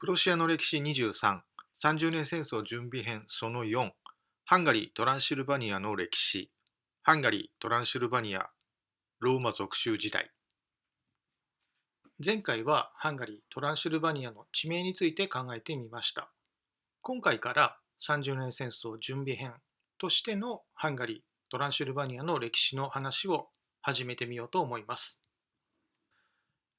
プロシアの歴史23、30年戦争準備編その4、ハンガリー・トランシルバニアの歴史、ハンガリー・トランシルバニア、ローマ属州時代。前回はハンガリー・トランシルバニアの地名について考えてみました。今回から30年戦争準備編としてのハンガリー・トランシルバニアの歴史の話を始めてみようと思います。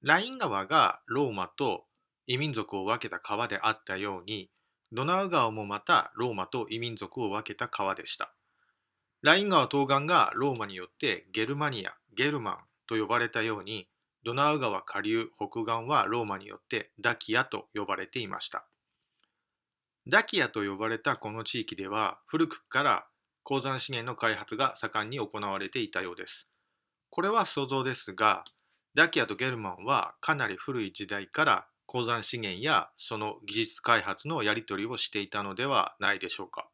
ライン川がローマと異民族を分けた川であったように、ドナウ川もまたローマと異民族を分けた川でした。ライン川東岸がローマによってゲルマニア、ゲルマンと呼ばれたように、ドナウ川下流北岸はローマによってダキアと呼ばれていました。ダキアと呼ばれたこの地域では、古くから鉱山資源の開発が盛んに行われていたようです。これは想像ですが、ダキアとゲルマンはかなり古い時代から鉱山資源やその技術開発のやり取りをしていたのではないでしょうか。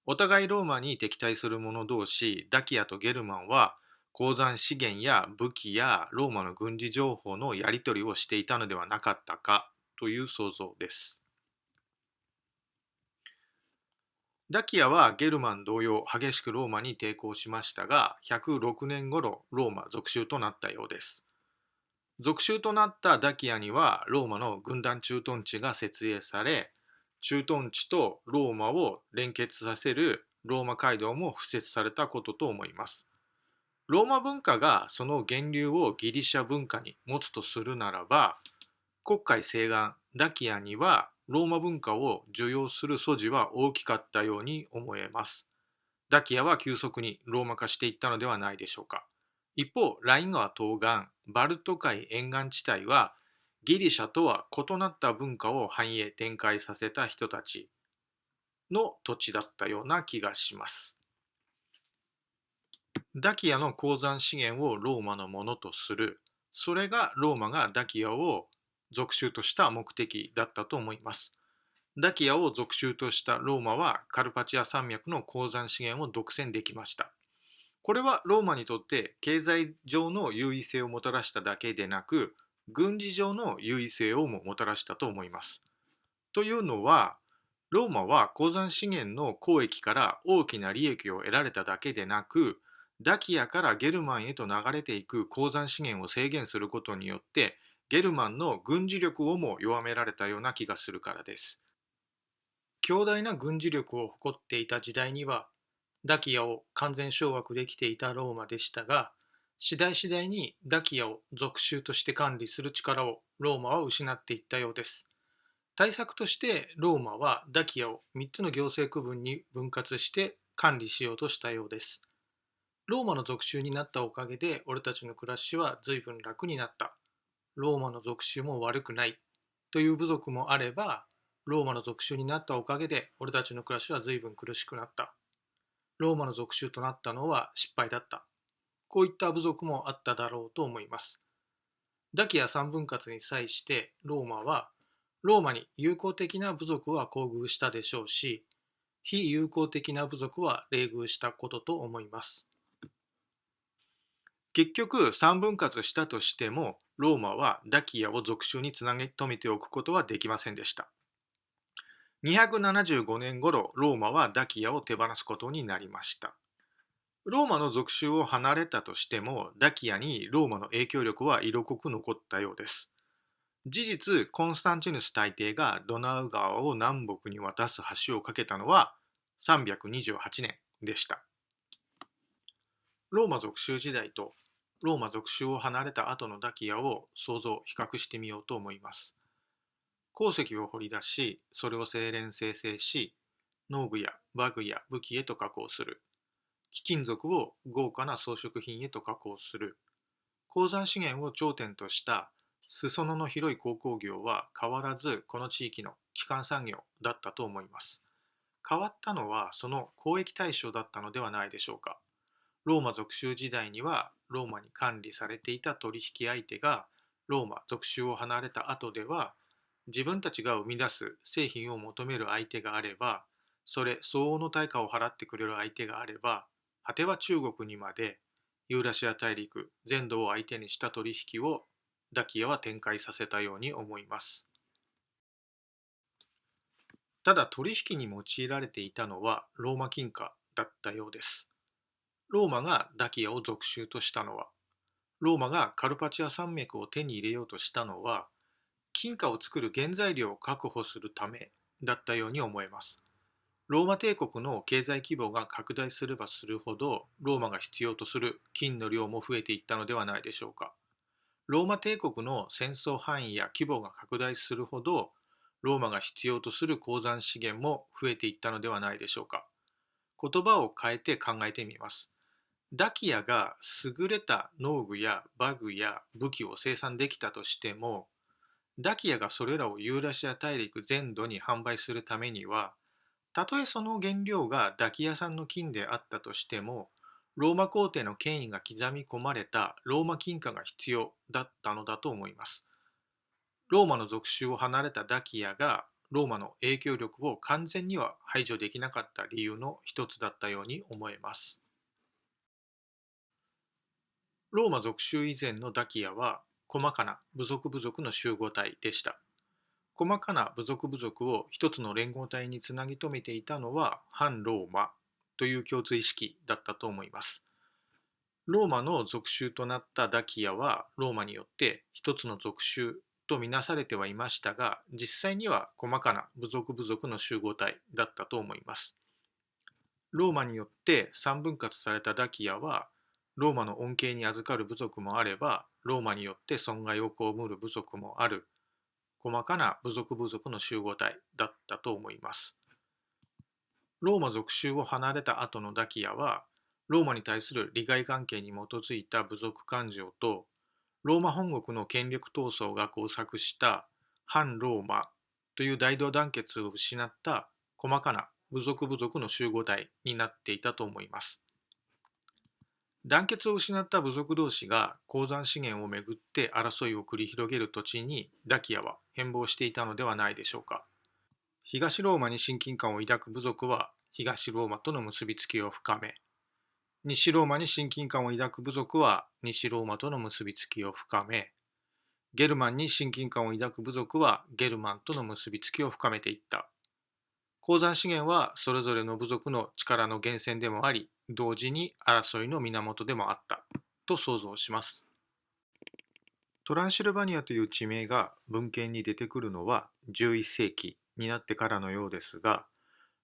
お互いローマに敵対する者同士、ダキアとゲルマンは鉱山資源や武器やローマの軍事情報のやり取りをしていたのではなかったかという想像です。ダキアはゲルマン同様激しくローマに抵抗しましたが、106年頃ローマ属州となったようです。属州となったダキアにはローマの軍団駐屯地が設営され、駐屯地とローマを連結させるローマ街道も敷設されたことと思います。ローマ文化がその源流をギリシャ文化に持つとするならば、黒海西岸ダキアにはローマ文化を受容する素地は大きかったように思えます。ダキアは急速にローマ化していったのではないでしょうか。一方、ライン川東岸、バルト海沿岸地帯は、ギリシャとは異なった文化を繁栄展開させた人たちの土地だったような気がします。ダキアの鉱山資源をローマのものとする。それがローマがダキアを属州とした目的だったと思います。ダキアを属州としたローマはカルパチア山脈の鉱山資源を独占できました。これはローマにとって経済上の優位性をもたらしただけでなく、軍事上の優位性をももたらしたと思います。というのは、ローマは鉱山資源の交易から大きな利益を得られただけでなく、ダキアからゲルマンへと流れていく鉱山資源を制限することによって、ゲルマンの軍事力をも弱められたような気がするからです。強大な軍事力を誇っていた時代には、ダキアを完全掌握できていたローマでしたが、次第にダキアを属州として管理する力をローマは失っていったようです。対策としてローマはダキアを3つの行政区分に分割して管理しようとしたようです。ローマの属州になったおかげで俺たちの暮らしは随分楽になった。ローマの属州も悪くないという部族もあれば、ローマの属州になったおかげで俺たちの暮らしは随分苦しくなった。ローマの属州となったのは失敗だった。こういった部族もあっただろうと思います。ダキア三分割に際してローマは、ローマに友好的な部族は厚遇したでしょうし、非友好的な部族は冷遇したことと思います。結局三分割したとしても、ローマはダキアを属州につなぎ止めておくことはできませんでした。275年頃、ローマはダキアを手放すことになりました。ローマの属州を離れたとしても、ダキアにローマの影響力は色濃く残ったようです。事実、コンスタンチヌス大帝がドナウ川を南北に渡す橋を架けたのは328年でした。ローマ属州時代とローマ属州を離れた後のダキアを比較してみようと思います。鉱石を掘り出し、それを精錬精製し、農具や馬具や武器へと加工する。貴金属を豪華な装飾品へと加工する。鉱山資源を頂点とした裾野の広い鉱工業は変わらずこの地域の基幹産業だったと思います。変わったのはその交易対象だったのではないでしょうか。ローマ属州時代にはローマに管理されていた取引相手がローマ属州を離れた後では、自分たちが生み出す製品を求める相手があれば、それ相応の対価を払ってくれる相手があれば、果ては中国にまでユーラシア大陸全土を相手にした取引をダキアは展開させたように思います。ただ取引に用いられていたのはローマ金貨だったようです。ローマがダキアを属州としたのは、ローマがカルパチア山脈を手に入れようとしたのは、金貨を作る原材料を確保するためだったように思えます。ローマ帝国の経済規模が拡大すればするほど、ローマが必要とする金の量も増えていったのではないでしょうか。ローマ帝国の戦争範囲や規模が拡大するほど、ローマが必要とする鉱山資源も増えていったのではないでしょうか。言葉を変えて考えてみます。ダキアが優れた農具や馬具や武器を生産できたとしても、ダキアがそれらをユーラシア大陸全土に販売するためには、たとえその原料がダキア産の金であったとしても、ローマ皇帝の権威が刻み込まれたローマ金貨が必要だったのだと思います。ローマの属州を離れたダキアがローマの影響力を完全には排除できなかった理由の一つだったように思えます。ローマ属州以前のダキアは細かな部族の集合体でした。細かな部族を一つの連合体につなぎ止めていたのは反ローマという共通意識だったと思います。ローマの属州となったダキアはローマによって一つの属州とみなされてはいましたが、実際には細かな部族の集合体だったと思います。ローマによって三分割されたダキアは、ローマの恩恵に預かる部族もあれば、ローマによって損害を被る部族もある細かな部族の集合体だったと思います。ローマ属州を離れた後のダキアは、ローマに対する利害関係に基づいた部族感情と、ローマ本国の権力闘争が交錯した反ローマという大同団結を失った細かな部族の集合体になっていたと思います。団結を失った部族同士が鉱山資源をめぐって争いを繰り広げる土地にダキアは変貌していたのではないでしょうか。東ローマに親近感を抱く部族は東ローマとの結びつきを深め、西ローマに親近感を抱く部族は西ローマとの結びつきを深め、ゲルマンに親近感を抱く部族はゲルマンとの結びつきを深めていった。鉱山資源はそれぞれの部族の力の源泉でもあり、同時に争いの源でもあったと想像します。トランシルバニアという地名が文献に出てくるのは11世紀になってからのようですが、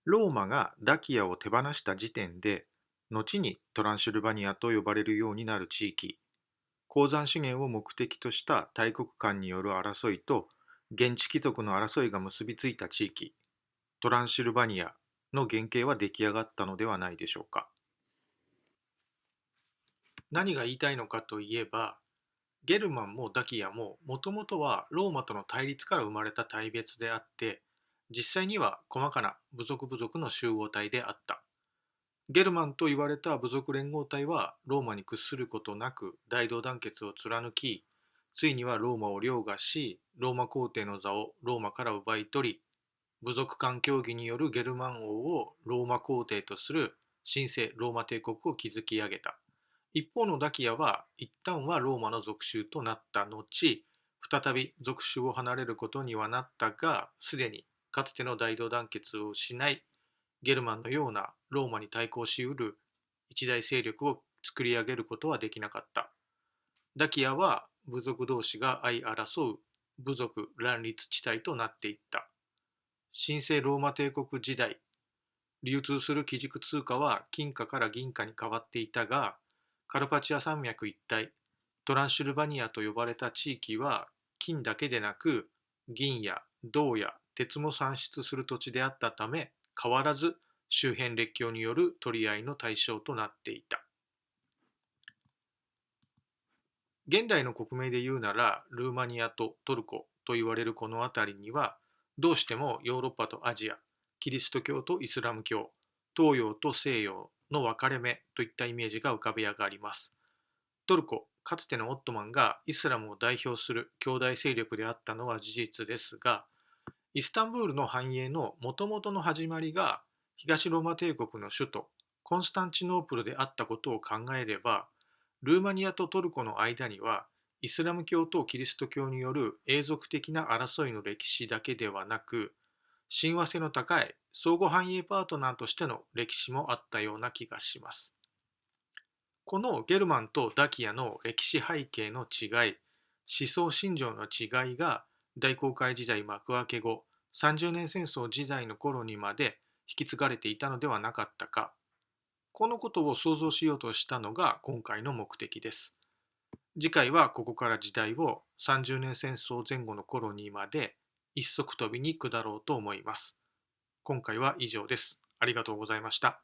ローマがダキアを手放した時点で、後にトランシルバニアと呼ばれるようになる地域、鉱山資源を目的とした大国間による争いと現地貴族の争いが結びついた地域、トランシルバニアの原型は出来上がったのではないでしょうか。何が言いたいのかといえば、ゲルマンもダキアももともとはローマとの対立から生まれた対別であって、実際には細かな部族の集合体であった。ゲルマンと言われた部族連合体はローマに屈することなく大同団結を貫き、ついにはローマを凌駕し、ローマ皇帝の座をローマから奪い取り、部族間協議によるゲルマン王をローマ皇帝とする神聖ローマ帝国を築き上げた。一方のダキアは一旦はローマの属州となった後、再び属州を離れることにはなったが、すでにかつての大同団結を失い、ゲルマンのようなローマに対抗しうる一大勢力を作り上げることはできなかった。ダキアは部族同士が相争う部族乱立地帯となっていった。神聖ローマ帝国時代、流通する基軸通貨は金貨から銀貨に変わっていたが、カルパチア山脈一帯、トランシルバニアと呼ばれた地域は金だけでなく銀や銅や鉄も産出する土地であったため、変わらず周辺列強による取り合いの対象となっていた。現代の国名で言うなら、ルーマニアとトルコと言われるこの辺りには、どうしてもヨーロッパとアジア、キリスト教とイスラム教、東洋と西洋の分かれ目といったイメージが浮かび上がります。トルコ、かつてのオットマンがイスラムを代表する兄弟勢力であったのは事実ですが、イスタンブールの繁栄のもともとの始まりが東ローマ帝国の首都コンスタンチノープルであったことを考えれば、ルーマニアとトルコの間にはイスラム教とキリスト教による永続的な争いの歴史だけではなく、親和性の高い相互繁栄パートナーとしての歴史もあったような気がします。このゲルマンとダキアの歴史背景の違い、思想信条の違いが大航海時代幕開け後、30年戦争時代の頃にまで引き継がれていたのではなかったか、このことを想像しようとしたのが今回の目的です。次回はここから時代を30年戦争前後の頃にまで一足飛びに下ろうと思います。今回は以上です。ありがとうございました。